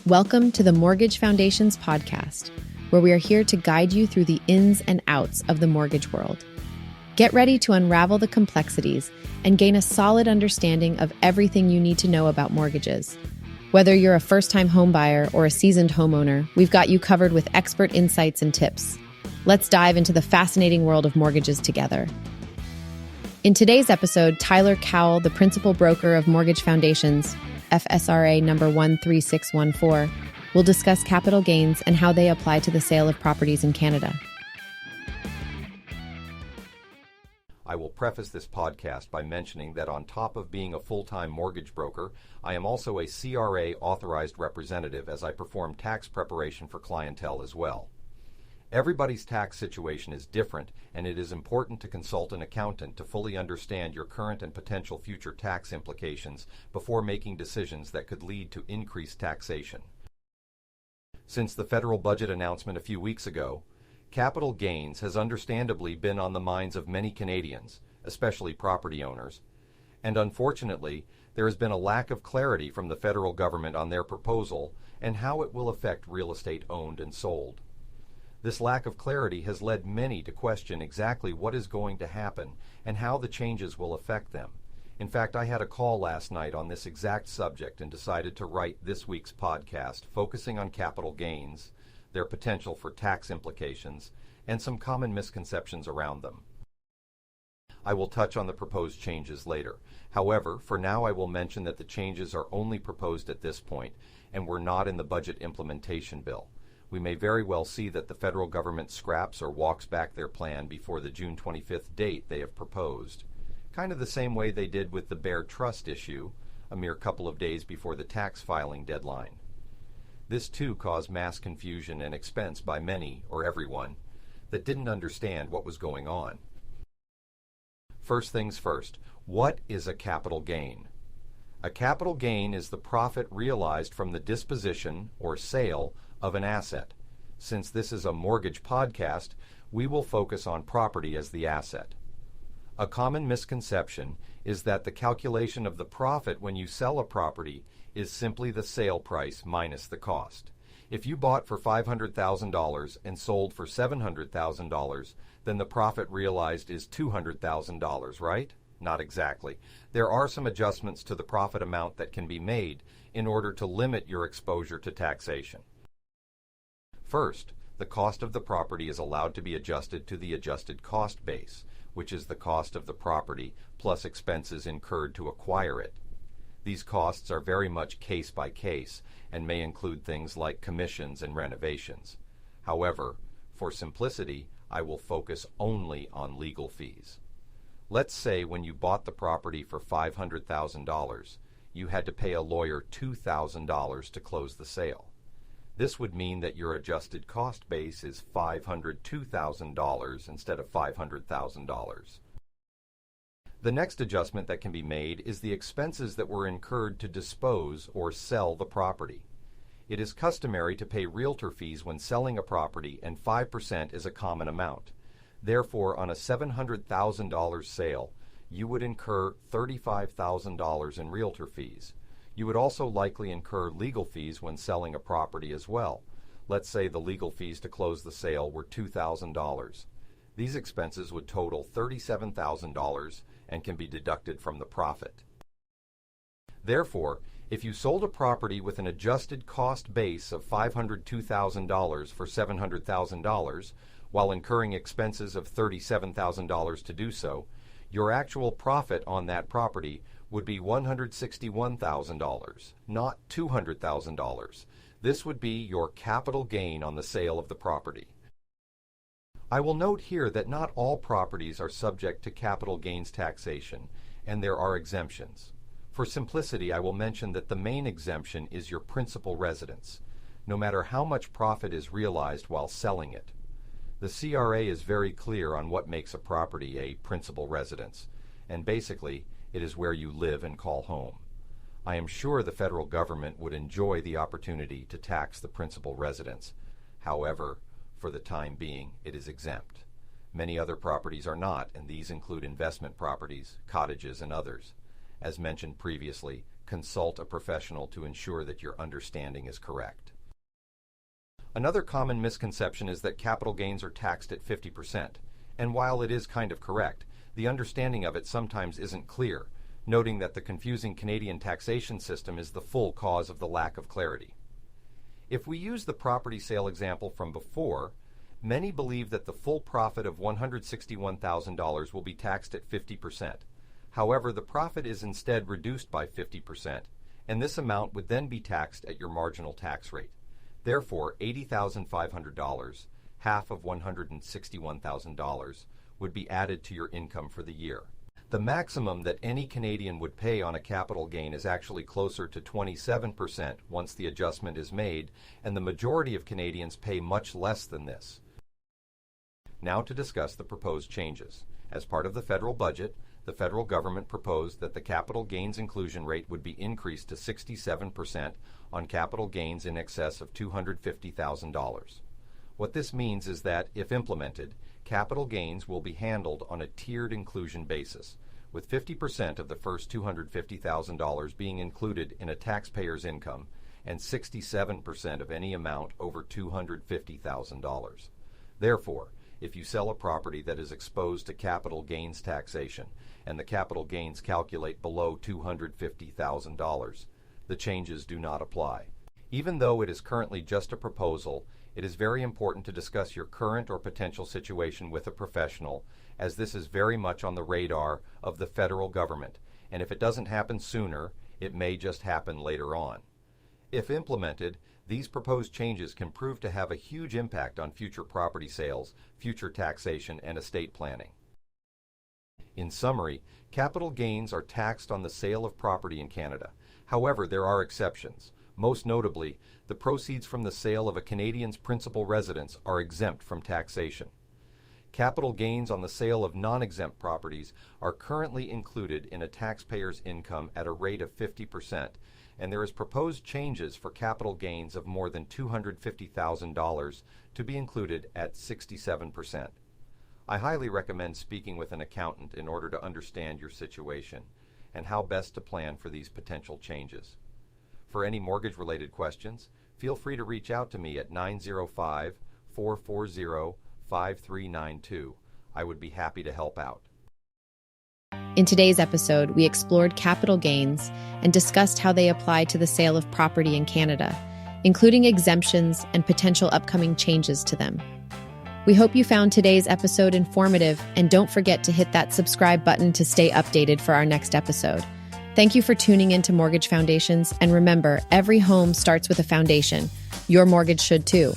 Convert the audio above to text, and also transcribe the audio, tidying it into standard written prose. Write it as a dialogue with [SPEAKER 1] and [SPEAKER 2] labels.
[SPEAKER 1] Welcome to the Mortgage Foundations podcast, where we are here to guide you through the ins and outs of the mortgage world. Get ready to unravel the complexities and gain a solid understanding of everything you need to know about mortgages. Whether you're a first-time homebuyer or a seasoned homeowner, we've got you covered with expert insights and tips. Let's dive into the fascinating world of mortgages together. In today's episode, Tyler Cowell, the principal broker of Mortgage Foundations, FSRA number 13614, will discuss capital gains and how they apply to the sale of properties in Canada.
[SPEAKER 2] I will preface this podcast by mentioning that on top of being a full-time mortgage broker, I am also a CRA authorized representative as I perform tax preparation for clientele as well. Everybody's tax situation is different, and it is important to consult an accountant to fully understand your current and potential future tax implications before making decisions that could lead to increased taxation. Since the federal budget announcement a few weeks ago, capital gains has understandably been on the minds of many Canadians, especially property owners, and unfortunately, there has been a lack of clarity from the federal government on their proposal and how it will affect real estate owned and sold. This lack of clarity has led many to question exactly what is going to happen and how the changes will affect them. In fact, I had a call last night on this exact subject and decided to write this week's podcast focusing on capital gains, their potential for tax implications, and some common misconceptions around them. I will touch on the proposed changes later. However, for now I will mention that the changes are only proposed at this point and were not in the budget implementation bill. We may very well see that the federal government scraps or walks back their plan before the June 25th date they have proposed, kind of the same way they did with the Bear Trust issue, a mere couple of days before the tax filing deadline. This too caused mass confusion and expense by many, or everyone, that didn't understand what was going on. First things first, what is a capital gain? A capital gain is the profit realized from the disposition or sale of an asset. Since this is a mortgage podcast, we will focus on property as the asset. A common misconception is that the calculation of the profit when you sell a property is simply the sale price minus the cost. If you bought for $500,000 and sold for $700,000, then the profit realized is $200,000, right? Not exactly. There are some adjustments to the profit amount that can be made in order to limit your exposure to taxation. First, the cost of the property is allowed to be adjusted to the adjusted cost base, which is the cost of the property plus expenses incurred to acquire it. These costs are very much case by case and may include things like commissions and renovations. However, for simplicity, I will focus only on legal fees. Let's say when you bought the property for $500,000, you had to pay a lawyer $2,000 to close the sale. This would mean that your adjusted cost base is $502,000 instead of $500,000. The next adjustment that can be made is the expenses that were incurred to dispose or sell the property. It is customary to pay realtor fees when selling a property, and 5% is a common amount. Therefore, on a $700,000 sale, you would incur $35,000 in realtor fees. You would also likely incur legal fees when selling a property as well. Let's say the legal fees to close the sale were $2,000. These expenses would total $37,000 and can be deducted from the profit. Therefore, if you sold a property with an adjusted cost base of $502,000 for $700,000, while incurring expenses of $37,000 to do so, your actual profit on that property would be $161,000, not $200,000. This would be your capital gain on the sale of the property. I will note here that not all properties are subject to capital gains taxation, and there are exemptions. For simplicity, I will mention that the main exemption is your principal residence, no matter how much profit is realized while selling it. The CRA is very clear on what makes a property a principal residence, and basically, it is where you live and call home. I am sure the federal government would enjoy the opportunity to tax the principal residence. However, for the time being, it is exempt. Many other properties are not, and these include investment properties, cottages, and others. As mentioned previously, consult a professional to ensure that your understanding is correct. Another common misconception is that capital gains are taxed at 50%, and while it is kind of correct, the understanding of it sometimes isn't clear, noting that the confusing Canadian taxation system is the full cause of the lack of clarity. If we use the property sale example from before, many believe that the full profit of $161,000 will be taxed at 50%. However, the profit is instead reduced by 50%, and this amount would then be taxed at your marginal tax rate. Therefore, $80,500, half of $161,000, would be added to your income for the year. The maximum that any Canadian would pay on a capital gain is actually closer to 27% once the adjustment is made, and the majority of Canadians pay much less than this. Now to discuss the proposed changes. As part of the federal budget, the federal government proposed that the capital gains inclusion rate would be increased to 67% on capital gains in excess of $250,000. What this means is that, if implemented, capital gains will be handled on a tiered inclusion basis, with 50% of the first $250,000 being included in a taxpayer's income and 67% of any amount over $250,000. Therefore, if you sell a property that is exposed to capital gains taxation and the capital gains calculate below $250,000, the changes do not apply. Even though it is currently just a proposal, it is very important to discuss your current or potential situation with a professional, as this is very much on the radar of the federal government, and if it doesn't happen sooner, it may just happen later on. If implemented, these proposed changes can prove to have a huge impact on future property sales, future taxation, and estate planning. In summary, capital gains are taxed on the sale of property in Canada. However, there are exceptions. Most notably, the proceeds from the sale of a Canadian's principal residence are exempt from taxation. Capital gains on the sale of non-exempt properties are currently included in a taxpayer's income at a rate of 50%, and there is proposed changes for capital gains of more than $250,000 to be included at 67%. I highly recommend speaking with an accountant in order to understand your situation and how best to plan for these potential changes. For any mortgage-related questions, feel free to reach out to me at 905-440-5392. I would be happy to help out.
[SPEAKER 1] In today's episode, we explored capital gains and discussed how they apply to the sale of property in Canada, including exemptions and potential upcoming changes to them. We hope you found today's episode informative, and don't forget to hit that subscribe button to stay updated for our next episode. Thank you for tuning into Mortgage Foundations, and remember, every home starts with a foundation. Your mortgage should too.